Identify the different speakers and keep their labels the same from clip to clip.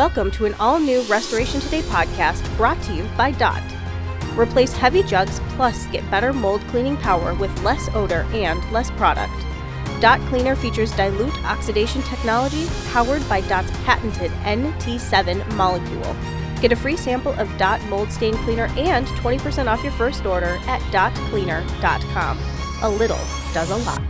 Speaker 1: Welcome to an all-new Restoration Today podcast brought to you by DOT. Replace heavy jugs plus get better mold cleaning power with less odor and less product. DOT Cleaner features dilute oxidation technology powered by DOT's patented NT7 molecule. Get a free sample of DOT Mold Stain Cleaner and 20% off your first order at dotcleaner.com. A little does a lot.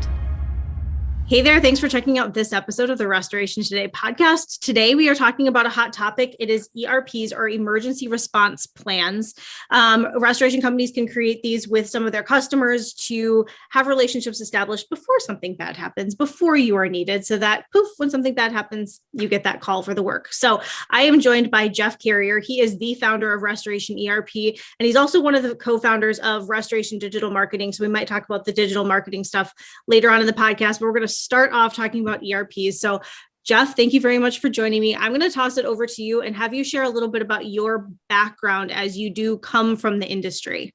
Speaker 1: Hey there, thanks for checking out this episode of the Restoration Today podcast. Today we are talking about a hot topic. It is ERPs, or emergency response plans. Restoration companies can create these with some of their customers to have relationships established before something bad happens, before you are needed, so that poof, when something bad happens, you get that call for the work. So I am joined by Jeff Carrier. He is the founder of Restoration ERP, and he's also one of the co-founders of Restoration Digital Marketing. So we might talk about the digital marketing stuff later on in the podcast, but we're going to start off talking about ERPs. So Jeff, thank you very much for joining me. I'm going to toss it over to you and have you share a little bit about your background as you do come from the industry.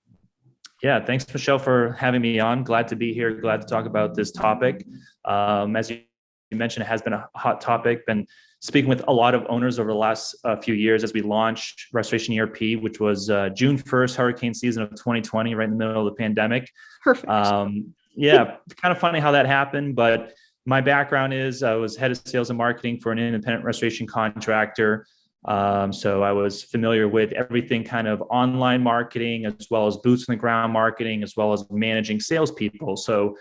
Speaker 2: Yeah, thanks, Michelle, for having me on. Glad to be here. Glad to talk about this topic. As you mentioned, it has been a hot topic. Been speaking with a lot of owners over the last few years as we launched Restoration ERP, which was June 1st, hurricane season of 2020, right in the middle of the pandemic.
Speaker 1: Perfect.
Speaker 2: Yeah, kind of funny how that happened, but my background is I was head of sales and marketing for an independent restoration contractor. So I was familiar with everything kind of online marketing, as well as boots on the ground marketing, as well as managing salespeople. So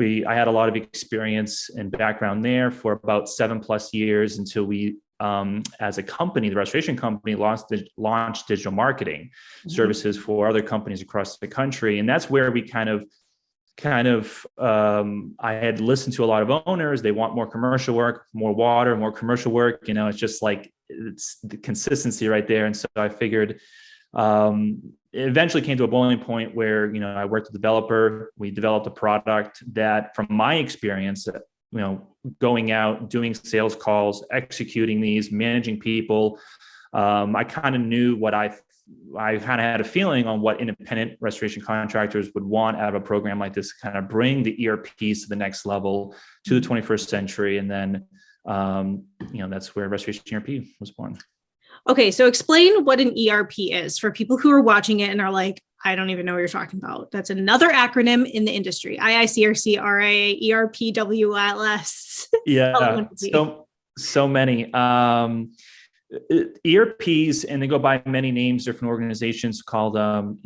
Speaker 2: I had a lot of experience and background there for about 7+ years until we, as a company, the restoration company launched digital marketing services for other companies across the country. And that's where we I had listened to a lot of owners. They want more commercial work, more water, more commercial work. It's just like, it's the consistency right there. And so I figured, it eventually came to a boiling point where, I worked with a developer. We developed a product that, from my experience, going out, doing sales calls, executing these, managing people, I kind of knew what I kind of had a feeling on what independent restoration contractors would want out of a program like this, kind of bring the ERPs to the next level, to the 21st century. And then, that's where Restoration ERP was born.
Speaker 1: Okay, so explain what an ERP is for people who are watching it and are like, I don't even know what you're talking about. That's another acronym in the industry. IICRC, RIA, ERP, WLS.
Speaker 2: Yeah, so many. ERPs, and they go by many names, different organizations call them,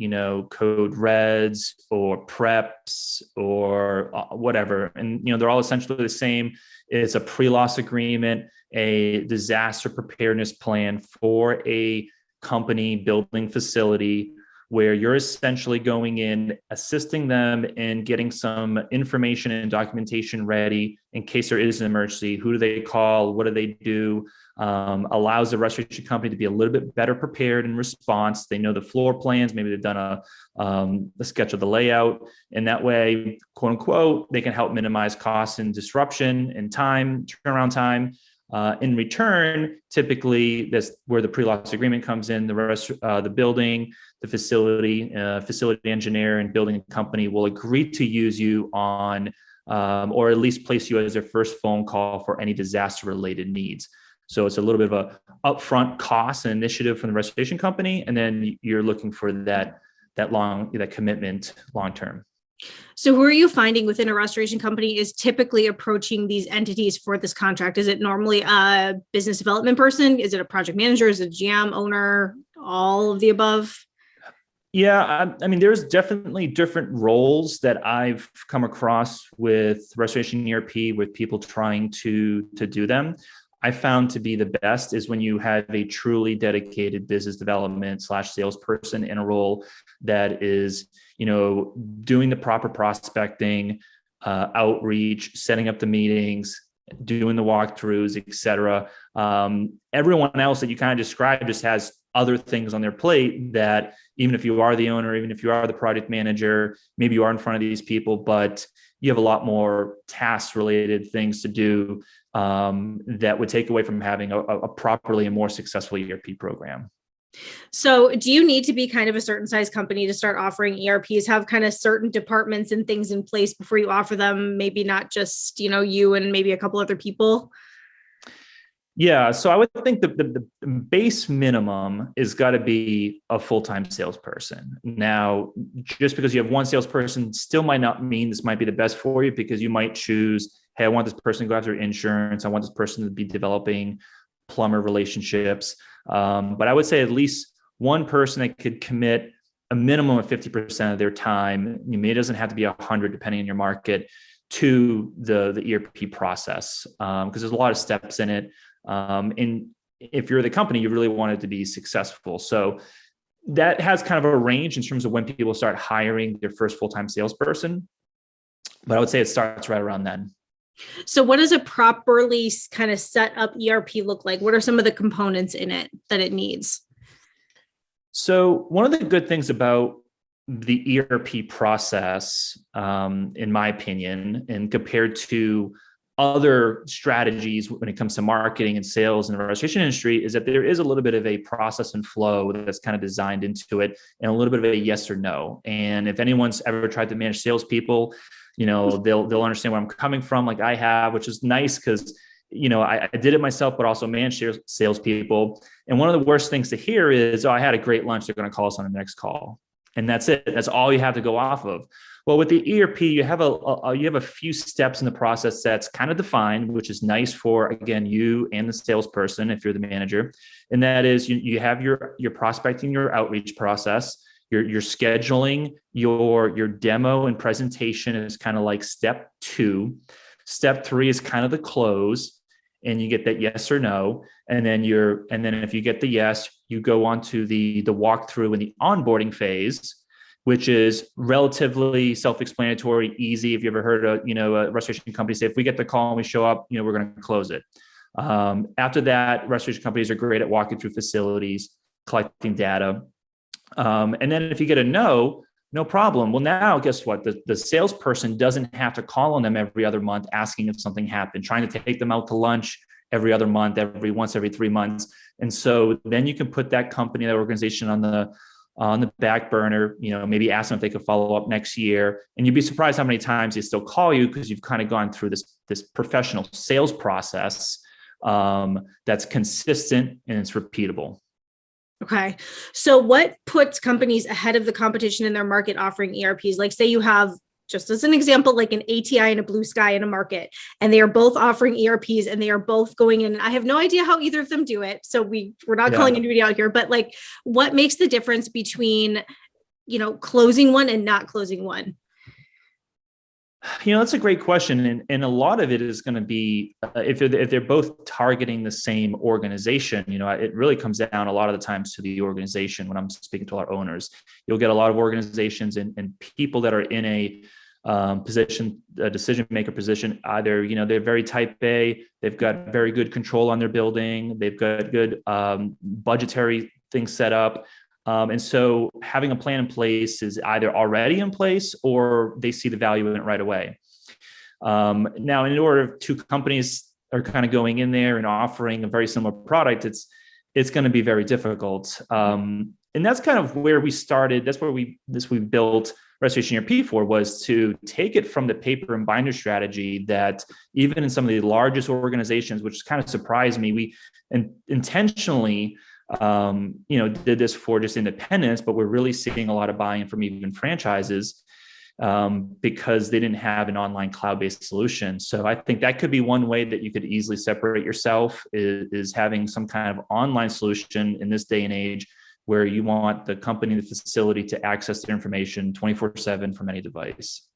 Speaker 2: code reds or preps or whatever. And, they're all essentially the same. It's a pre-loss agreement, a disaster preparedness plan for a company, building, facility, where you're essentially going in, assisting them in getting some information and documentation ready in case there is an emergency. Who do they call? What do they do? Allows the restoration company to be a little bit better prepared in response. They know the floor plans. Maybe they've done a sketch of the layout. And that way, quote unquote, they can help minimize costs and disruption and time, turnaround time. In return, typically that's where the pre-loss agreement comes in. The building, the facility engineer and building company will agree to use you on, or at least place you as their first phone call for any disaster-related needs. So it's a little bit of a upfront cost and initiative from the restoration company, and then you're looking for that commitment long term.
Speaker 1: So who are you finding within a restoration company is typically approaching these entities for this contract? Is it normally a business development person? Is it a project manager? Is it a GM, owner, all of the above?
Speaker 2: Yeah, I mean, there's definitely different roles that I've come across with Restoration ERP, with people trying to do them. I found to be the best is when you have a truly dedicated business development / salesperson in a role that is, doing the proper prospecting, outreach, setting up the meetings, doing the walkthroughs, et cetera. Everyone else that you kind of described just has other things on their plate that, even if you are the owner, even if you are the project manager, maybe you are in front of these people, but you have a lot more task related things to do that would take away from having a properly and more successful ERP program.
Speaker 1: So do you need to be kind of a certain size company to start offering ERPs, have kind of certain departments and things in place before you offer them? Maybe not just, you and maybe a couple other people?
Speaker 2: Yeah, so I would think the base minimum is got to be a full-time salesperson. Now, just because you have one salesperson still might not mean this might be the best for you, because you might choose, hey, I want this person to go after insurance. I want this person to be developing plumber relationships. But I would say at least one person that could commit a minimum of 50% of their time. It doesn't have to be 100 depending on your market, to the ERP process, because there's a lot of steps in it. And if you're the company, you really want it to be successful. So that has kind of a range in terms of when people start hiring their first full-time salesperson. But I would say it starts right around then.
Speaker 1: So what does a properly kind of set up ERP look like? What are some of the components in it that it needs?
Speaker 2: So one of the good things about the ERP process, in my opinion, and compared to other strategies when it comes to marketing and sales in the restoration industry, is that there is a little bit of a process and flow that's kind of designed into it, and a little bit of a yes or no. And if anyone's ever tried to manage salespeople, they'll understand where I'm coming from, like I have, which is nice because I did it myself, but also managed salespeople. And one of the worst things to hear is, "Oh, I had a great lunch. They're going to call us on the next call." And that's it. That's all you have to go off of. Well, with the ERP, you have a few steps in the process that's kind of defined, which is nice for, again, you and the salesperson if you're the manager. And that is, you have your prospecting, your outreach process. You're scheduling your demo and presentation is kind of like step 2. Step 3 is kind of the close, and you get that yes or no. And then if you get the yes, you go on to the walkthrough and the onboarding phase, which is relatively self-explanatory, easy. If you ever heard a restoration company say, if we get the call and we show up, we're going to close it. After that, restoration companies are great at walking through facilities, collecting data. And then if you get a no problem. Well, now guess what? The salesperson doesn't have to call on them every other month asking if something happened, trying to take them out to lunch every other month, every 3 months. And so then you can put that company, that organization on the back burner, maybe ask them if they could follow up next year. And you'd be surprised how many times they still call you, because you've kind of gone through this professional sales process that's consistent and it's repeatable.
Speaker 1: Okay. So what puts companies ahead of the competition in their market offering ERPs? Like, say you have, just as an example, like an ATI and a Blue Sky in a market, and they are both offering ERPs and they are both going in. I have no idea how either of them do it. So we're not calling anybody out here, but like, what makes the difference between, closing one and not closing one?
Speaker 2: That's a great question. And a lot of it is going to be, if they're both targeting the same organization, it really comes down a lot of the times to the organization. When I'm speaking to our owners, you'll get a lot of organizations and people that are in a position, a decision maker position. Either, they're very type A, they've got very good control on their building, they've got good budgetary things set up. And so having a plan in place is either already in place or they see the value in it right away. Now, in order two companies are kind of going in there and offering a very similar product, it's going to be very difficult. And that's kind of where we started. That's where we built Restoration ERP for, was to take it from the paper and binder strategy that even in some of the largest organizations, which kind of surprised me, we intentionally did this for just independents, but we're really seeing a lot of buy-in from even franchises because they didn't have an online cloud-based solution. So I think that could be one way that you could easily separate yourself, is having some kind of online solution in this day and age where you want the company, the facility to access their information 24/7 from any device.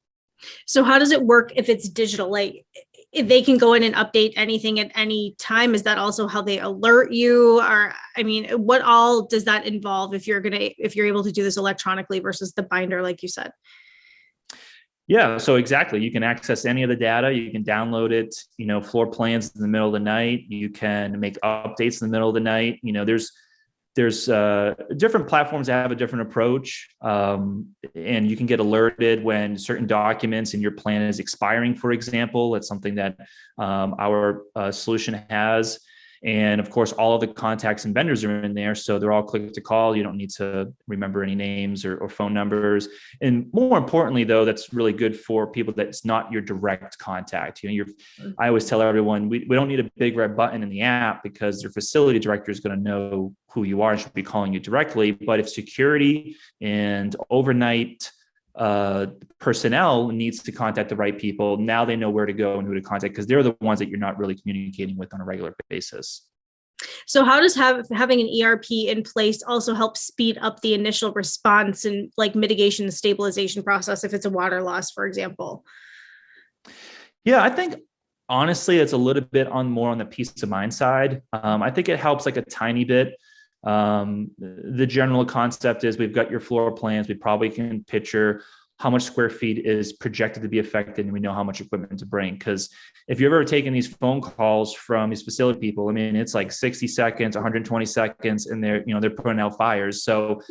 Speaker 1: So how does it work if it's digital? Like, if they can go in and update anything at any time, is that also how they alert you? Or, what all does that involve if you're able to do this electronically versus the binder, like you said?
Speaker 2: Yeah, so exactly. You can access any of the data. You can download it, floor plans in the middle of the night. You can make updates in the middle of the night. There's different platforms that have a different approach, and you can get alerted when certain documents in your plan is expiring, for example. That's something that our solution has. And of course, all of the contacts and vendors are in there. So they're all click to call. You don't need to remember any names or phone numbers. And more importantly, though, that's really good for people that's not your direct contact. I always tell everyone, we don't need a big red button in the app because your facility director is going to know who you are and should be calling you directly. But if security and overnight personnel needs to contact the right people, now they know where to go and who to contact, because they're the ones that you're not really communicating with on a regular basis.
Speaker 1: So how does having an ERP in place also help speed up the initial response and like mitigation and stabilization process if it's a water loss, for example?
Speaker 2: Yeah, I think honestly, it's a little bit more on the peace of mind side. I think it helps like a tiny bit. The general concept is we've got your floor plans. We probably can picture how much square feet is projected to be affected, and we know how much equipment to bring. Because if you've ever taken these phone calls from these facility people, I mean, it's like 60 seconds, 120 seconds, and they're putting out fires. So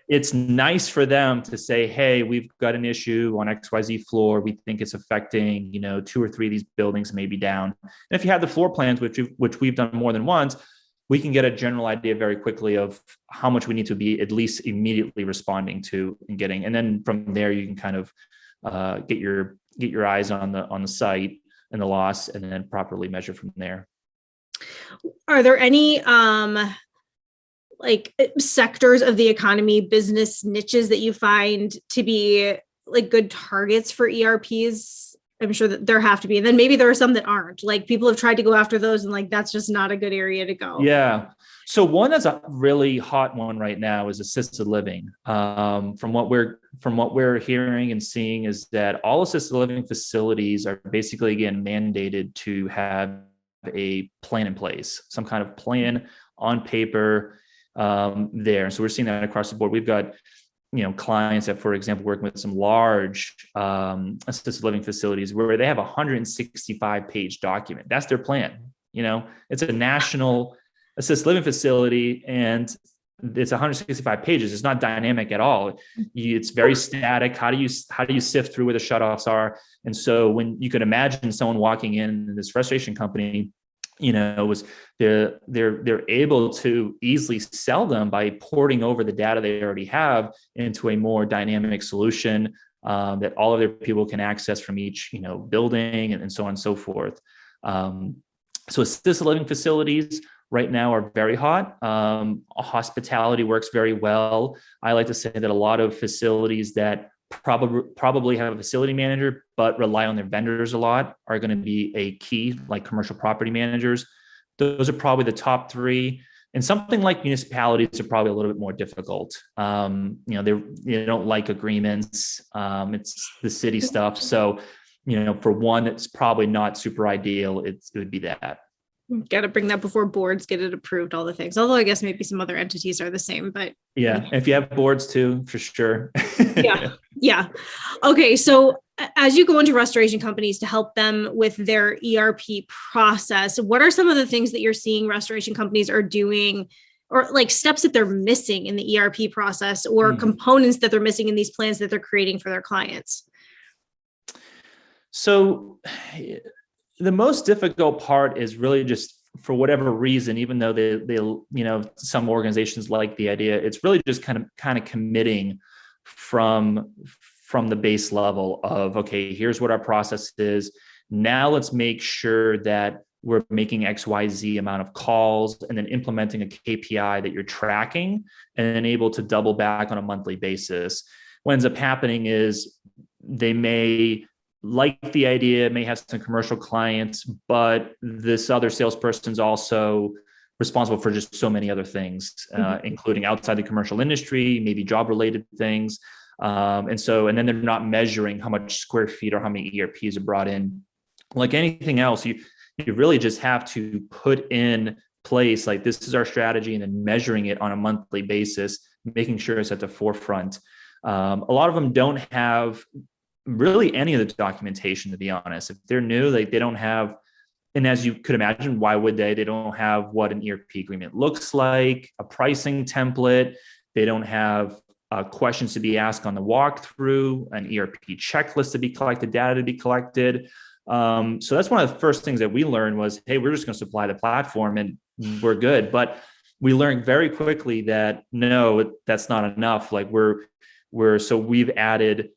Speaker 2: it's nice for them to say, hey, we've got an issue on XYZ floor. We think it's affecting, 2 or 3 of these buildings, maybe down. And if you have the floor plans, which we've done more than once, we can get a general idea very quickly of how much we need to be at least immediately responding to and getting. And then from there, you can kind of get your eyes on the site and the loss, and then properly measure from there.
Speaker 1: Are there any like sectors of the economy, business niches that you find to be like good targets for ERPs? I'm sure that there have to be. And then maybe there are some that aren't. Like people have tried to go after those and like that's just not a good area to go.
Speaker 2: Yeah. So one that's a really hot one right now is assisted living. From what we're hearing and seeing is that all assisted living facilities are basically, again, mandated to have a plan in place, some kind of plan on paper there. So we're seeing that across the board. We've got clients that, for example, working with some large assisted living facilities where they have a 165-page document. That's their plan. It's a national assisted living facility, and it's 165 pages. It's not dynamic at all. It's very static. How do you sift through where the shutoffs are? And so when you could imagine someone walking in this restoration company, was they're able to easily sell them by porting over the data they already have into a more dynamic solution that all of their people can access from each building and so on and so forth. So assisted living facilities right now are very hot. Hospitality works very well. I like to say that a lot of facilities that probably have a facility manager, but rely on their vendors a lot are going to be a key, like commercial property managers. Those are probably the top 3. And something like municipalities are probably a little bit more difficult. They don't like agreements. It's the city stuff. So, for one, it's probably not super ideal. It would be that.
Speaker 1: Got to bring that before boards, get it approved, all the things. Although I guess maybe some other entities are the same, but
Speaker 2: yeah, if you have boards too, for sure.
Speaker 1: Yeah. Okay. So as you go into restoration companies to help them with their ERP process, what are some of the things that you're seeing restoration companies are doing, or like steps that they're missing in the ERP process, or components that they're missing in these plans that they're creating for their clients?
Speaker 2: So the most difficult part is really just, for whatever reason, even though they some organizations like the idea, it's really just kind of committing from the base level of, okay, here's what our process is. Now let's make sure that we're making XYZ amount of calls, and then implementing a KPI that you're tracking and then able to double back on a monthly basis. What ends up happening is they may like the idea, may have some commercial clients, but this other salesperson's also responsible for just so many other things, including outside the commercial industry, maybe job-related things. And then they're not measuring how much square feet or how many ERPs are brought in. Like anything else, you really just have to put in place, like, this is our strategy, and then measuring it on a monthly basis, making sure it's at the forefront. A lot of them don't have really any of the documentation, to be honest. If they're new, they don't have, and as you could imagine, why would they? They don't have what an ERP agreement looks like, a pricing template. They don't have questions to be asked on the walkthrough, an ERP checklist to be collected, data to be collected. So that's one of the first things that we learned was, hey, we're just going to supply the platform and we're good. But we learned very quickly that no, that's not enough. Like so we've added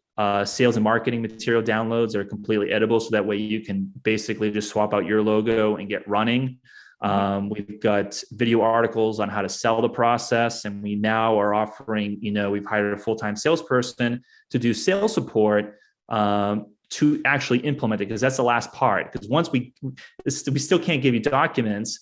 Speaker 2: sales and marketing material downloads that are completely editable. So that way you can basically just swap out your logo and get running. We've got video articles on how to sell the process. And we now are offering, we've hired a full-time salesperson to do sales support to actually implement it, because that's the last part. Because once we still can't give you documents,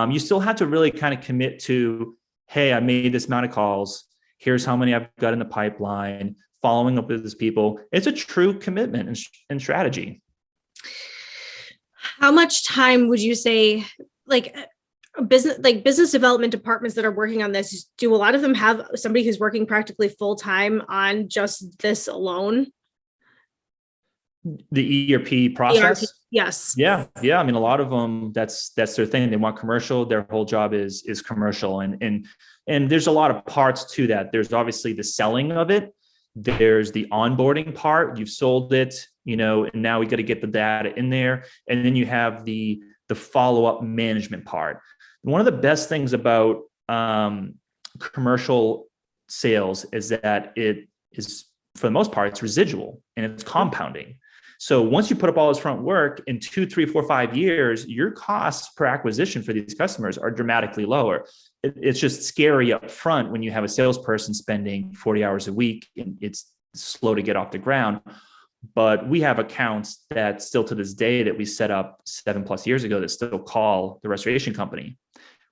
Speaker 2: you still have to really kind of commit to, hey, I made this amount of calls. Here's how many I've got in the pipeline, following up with these people. It's a true commitment and strategy.
Speaker 3: How much time would you say, business development departments that are working on this, do a lot of them have somebody who's working practically full time on just this alone?
Speaker 2: The ERP process?
Speaker 3: ERP, yes.
Speaker 2: Yeah. I mean, a lot of them, that's their thing. They want commercial. Their whole job is commercial. And there's a lot of parts to that. There's obviously the selling of it. There's the onboarding part. You've sold it, and now we got to get the data in there. And then you have the follow-up management part. One of the best things about commercial sales is that it is, for the most part, it's residual and it's compounding. So once you put up all this front work, in 2, 3, 4, 5 years, your costs per acquisition for these customers are dramatically lower. It's just scary up front when you have a salesperson spending 40 hours a week and it's slow to get off the ground. But we have accounts that still to this day that we set up 7+ years ago that still call the restoration company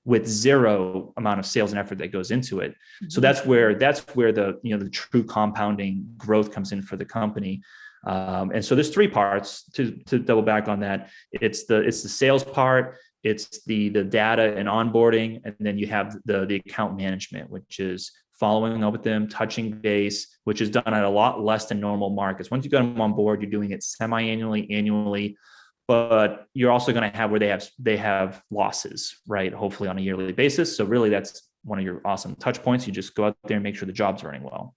Speaker 2: with zero amount of sales and effort that goes into it. Mm-hmm. So that's where the true compounding growth comes in for the company. And so there's 3 parts to double back on that. It's the sales part, it's the data and onboarding, and then you have the account management, which is following up with them, touching base, which is done at a lot less than normal markets. Once you get them on board, you're doing it semi-annually, annually, but you're also going to have where they have losses, right? Hopefully on a yearly basis. So really that's one of your awesome touch points. You just go out there and make sure the job's running well.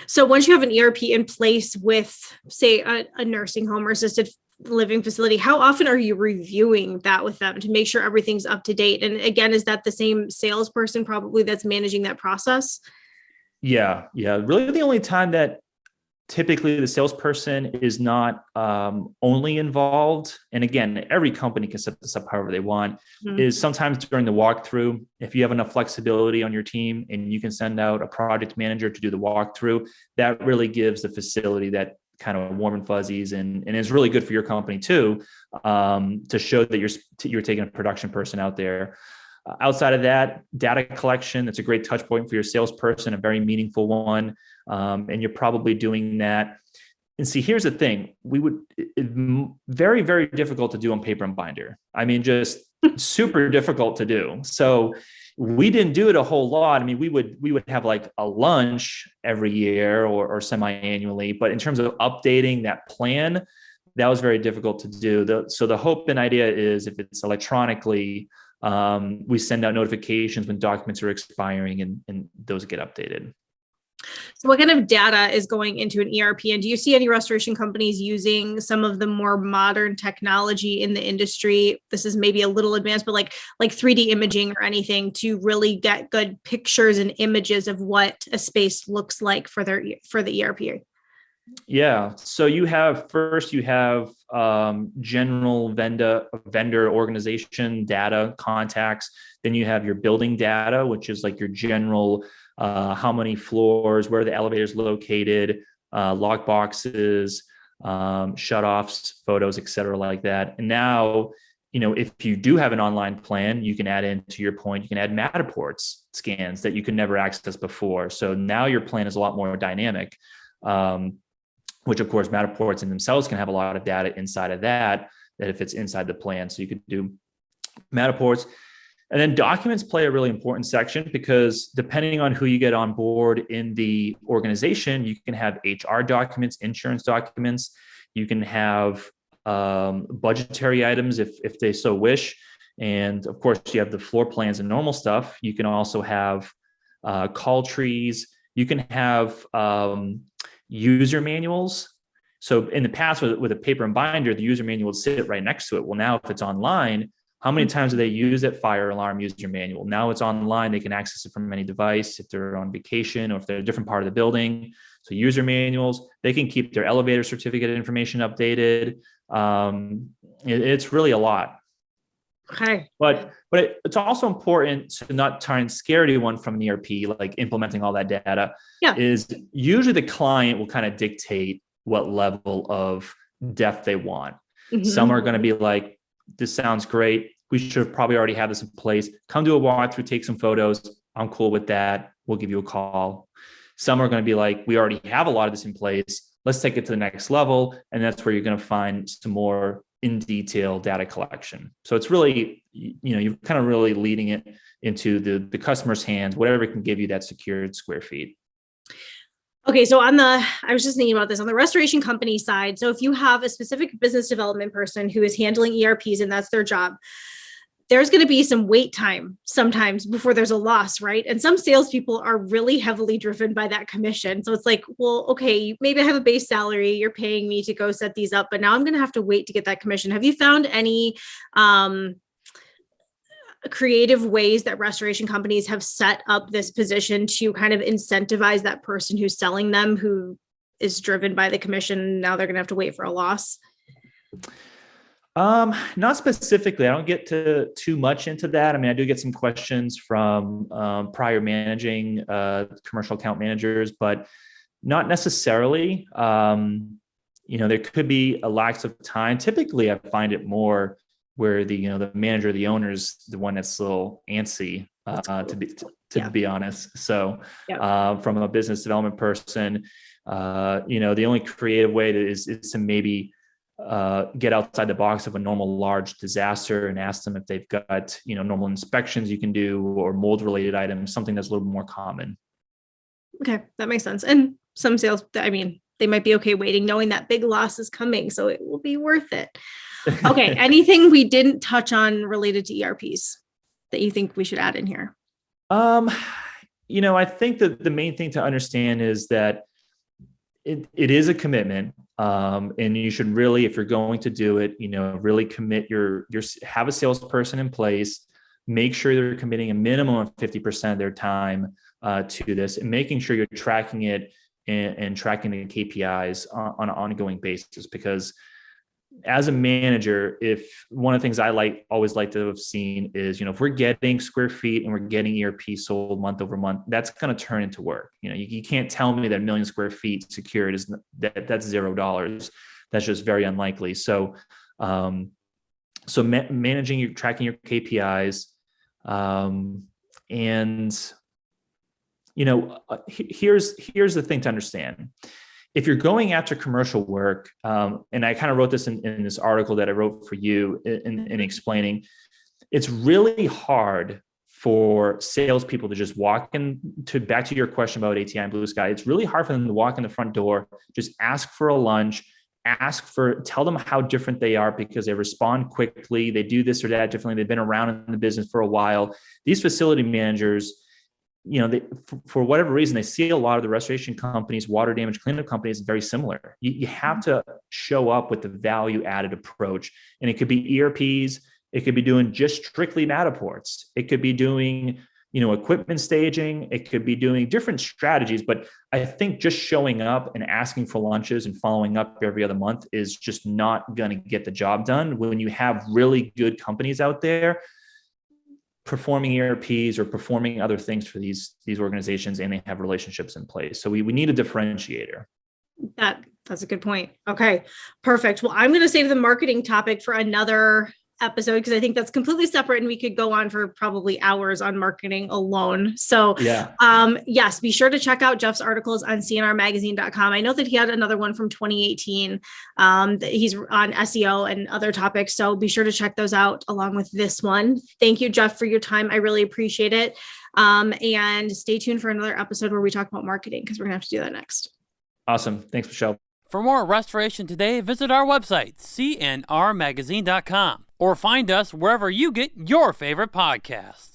Speaker 3: So once you have an ERP in place with, say, a nursing home or assisted living facility, how often are you reviewing that with them to make sure everything's up to date? And again, is that the same salesperson probably that's managing that process? Yeah.
Speaker 2: Really the only time that typically the salesperson is not only involved, and again, every company can set this up however they want, is sometimes during the walkthrough, if you have enough flexibility on your team and you can send out a project manager to do the walkthrough, that really gives the facility that kind of warm and fuzzies, and is really good for your company too, to show that you're taking a production person out there. Outside of that, data collection, that's a great touch point for your salesperson, a very meaningful one. And you're probably doing that. And see, here's the thing. Very, very difficult to do on paper and binder. I mean, just super difficult to do. So we didn't do it a whole lot. I mean, we would have like a lunch every year or semi-annually, but in terms of updating that plan, that was very difficult to do. So the hope and idea is, if it's electronically, we send out notifications when documents are expiring and those get updated.
Speaker 3: So what kind of data is going into an ERP? And do you see any restoration companies using some of the more modern technology in the industry? This is maybe a little advanced, but like 3D imaging or anything to really get good pictures and images of what a space looks like for the ERP.
Speaker 2: Yeah. So you have general vendor organization data, contacts. Then you have your building data, which is like your general, how many floors, where the elevator's located, lock boxes, shutoffs, photos, et cetera, like that. And now, if you do have an online plan, you can add in, to your point, you can add Matterports scans that you could never access before. So now your plan is a lot more dynamic. Which of course Matterports in themselves can have a lot of data inside of that if it's inside the plan. So you could do Matterports. And then documents play a really important section, because depending on who you get on board in the organization, you can have HR documents, insurance documents, you can have budgetary items if they so wish. And of course you have the floor plans and normal stuff. You can also have call trees. You can have user manuals. So in the past with a paper and binder, the user manual would sit right next to it. Well, now if it's online, how many times do they use that fire alarm user manual? Now it's online. They can access it from any device if they're on vacation or if they're a different part of the building. So user manuals, they can keep their elevator certificate information updated. It's really a lot.
Speaker 3: Okay.
Speaker 2: But it's also important to not try and scare anyone from an ERP, like implementing all that data.
Speaker 3: Yeah.
Speaker 2: Is usually the client will kind of dictate what level of depth they want. Mm-hmm. Some are going to be like, this sounds great. We should have probably already had this in place. Come do a walkthrough, take some photos. I'm cool with that. We'll give you a call. Some are going to be like, we already have a lot of this in place. Let's take it to the next level. And that's where you're going to find some more in detail data collection. So it's really, you're kind of really leading it into the customer's hands, whatever can give you that secured square feet.
Speaker 3: Okay, so I was just thinking about this on the restoration company side. So if you have a specific business development person who is handling ERPs and that's their job, there's going to be some wait time sometimes before there's a loss, right? And some salespeople are really heavily driven by that commission. So it's like, well, okay, maybe I have a base salary, you're paying me to go set these up, but now I'm going to have to wait to get that commission. Have you found any creative ways that restoration companies have set up this position to kind of incentivize that person who's selling them, who is driven by the commission? Now they're going to have to wait for a loss.
Speaker 2: Not specifically. I don't get too much into that. I mean, I do get some questions from prior managing commercial account managers, but not necessarily. There could be a lack of time. Typically, I find it more where the manager, the owner is the one that's a little antsy, to be honest. So from a business development person, the only creative way is to maybe get outside the box of a normal large disaster and ask them if they've got, normal inspections you can do or mold related items, something that's a little more common.
Speaker 3: Okay. That makes sense. And some sales, they might be okay waiting, knowing that big loss is coming. So it will be worth it. Okay. Anything we didn't touch on related to ERPs that you think we should add in here?
Speaker 2: I think that the main thing to understand is that it is a commitment. And you should really, if you're going to do it, really commit have a salesperson in place, make sure they're committing a minimum of 50% of their time to this and making sure you're tracking it and tracking the KPIs on an ongoing basis. Because as a manager, if one of the things I always like to have seen is, if we're getting square feet and we're getting ERP sold month over month, that's going to turn into work. You can't tell me that 1 million square feet secured is that's $0. That's just very unlikely. So, managing tracking your KPIs, and here's the thing to understand. If you're going after commercial work, and I kind of wrote this in this article that I wrote for you in explaining, it's really hard for salespeople to just walk in back to your question about ATI and Blue Sky. It's really hard for them to walk in the front door, just ask for a lunch, tell them how different they are because they respond quickly. They do this or that differently. They've been around in the business for a while. These facility managers, for whatever reason, they see a lot of the restoration companies, water damage cleanup companies, very similar. You have to show up with the value added approach. And it could be ERPs. It could be doing just strictly Matterports. It could be doing, equipment staging. It could be doing different strategies. But I think just showing up and asking for lunches and following up every other month is just not going to get the job done when you have really good companies out there performing ERPs or performing other things for these organizations, and they have relationships in place. So we need a differentiator.
Speaker 3: That's a good point. Okay, perfect. Well, I'm going to save the marketing topic for another episode because I think that's completely separate and we could go on for probably hours on marketing alone. So yes, be sure to check out Jeff's articles on cnrmagazine.com. I know that he had another one from 2018. He's on SEO and other topics. So be sure to check those out along with this one. Thank you, Jeff, for your time. I really appreciate it. And stay tuned for another episode where we talk about marketing because we're going to have to do that next.
Speaker 2: Awesome. Thanks, Michelle.
Speaker 4: For more Restoration Today, visit our website, cnrmagazine.com, or find us wherever you get your favorite podcasts.